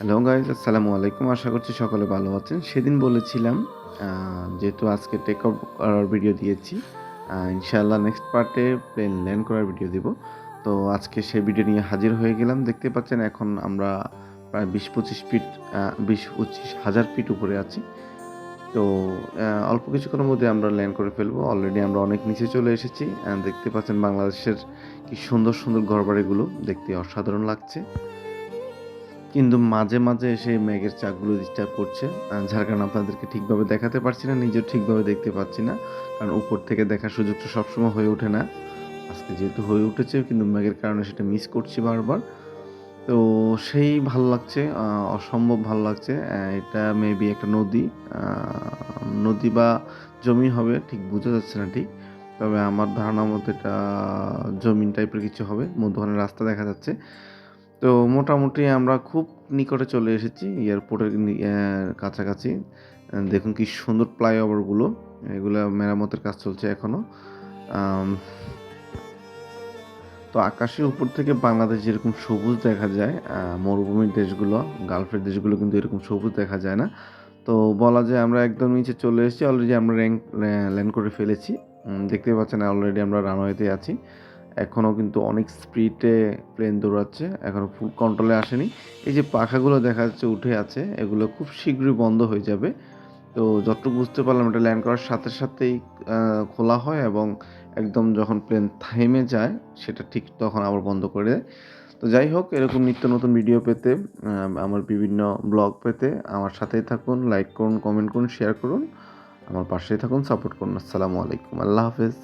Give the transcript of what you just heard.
Hello guys, আসসালামু আলাইকুম। আশা করছি সকলে ভালো আছেন। সেদিন বলেছিলাম যেহেতু আজকে টেক অফ করার ভিডিও দিয়েছি, ইনশাআল্লাহ নেক্সট পার্টে প্লেন ল্যান্ড করার ভিডিও দিব। তো আজকে সেই ভিডিও নিয়ে হাজির হয়ে গেলাম। দেখতে পাচ্ছেন এখন আমরা প্রায় ২০-২৫ ফিট ২০-২৫ হাজার ফিট উপরে আছি। তো অল্প কিছুক্ষণের মধ্যে আমরা ল্যান্ড করে ফেলবো। অলরেডি আমরা অনেক নিচে চলে এসেছি। দেখতে পাচ্ছেন বাংলাদেশের কি সুন্দর, সুন্দর ঘরবাড়িগুলো দেখতে অসাধারণ লাগছে। কিন্তু মাঝে, মাঝে এসে মেঘের চাকগুলো ডিস্টার্ব করছে। যার কারণে আপনাদেরকে ঠিকভাবে দেখাতে পারছি না, নিজেও ঠিকভাবে দেখতে পাচ্ছি না। কারণ উপর থেকে দেখার সুযোগটা সবসময় হয়ে ওঠে না। আজকে যেহেতু হয়ে উঠেছে কিন্তু মেঘের কারণে সেটা মিস করছি বারবার। তো সেই ভাল লাগছে, অসম্ভব ভাল লাগছে। এটা মেবি একটা নদী, আ নদী বা জমি হবে ঠিক বোঝা যাচ্ছে না ঠিক। তবে আমার ধারণা মতো এটা জমিন টাইপের কিছু হবে। মধ্যখানে রাস্তা দেখা যাচ্ছে। তো মোটামুটি আমরা খুব নিকটে চলে এসেছি এয়ারপোর্টের কাছাকাছি। দেখুন কি সুন্দর ফ্লাইওভারগুলো। এগুলা মেরামতের কাজ চলছে এখনো। আম তো আকাশের উপর থেকে বাংলাদেশ যেরকম সবুজ দেখা যায়, মরুভূমির দেশগুলো, গালফের দেশগুলো কিন্তু এরকম সবুজ দেখা যায় না। তো বলা যায় আমরা একদম নিচে চলে এসেছি। অলরেডি আমরা ল্যান্ড করে ফেলেছি। দেখতেই পাচ্ছেন অলরেডি আমরা রানওয়েতে আছি। এখনও কিন্তু অনেক স্পিডে প্লেন দৌড়াচ্ছে। এখনও ফুল কন্ট্রোলে আসেনি। এই যে পাখাগুলো দেখা যাচ্ছে উঠে আছে, এগুলো খুব শীঘ্রই বন্ধ হয়ে যাবে। তো যতটুকু বুঝতে পারলাম এটা ল্যান্ড করার সাথে সাথেই খোলা হয় এবং একদম যখন প্লেন থেমে যায় সেটা ঠিক তখন আবার বন্ধ করে দেয়। তো যাই হোক, এরকম নিত্য নতুন ভিডিও পেতে, আমার বিভিন্ন ব্লগ পেতে আমার সাথেই থাকুন, লাইক করুন, কমেন্ট করুন, শেয়ার করুন। আমার পাশেই থাকুন, সাপোর্ট করুন। আসসালামু আলাইকুম। আল্লাহ হাফেজ।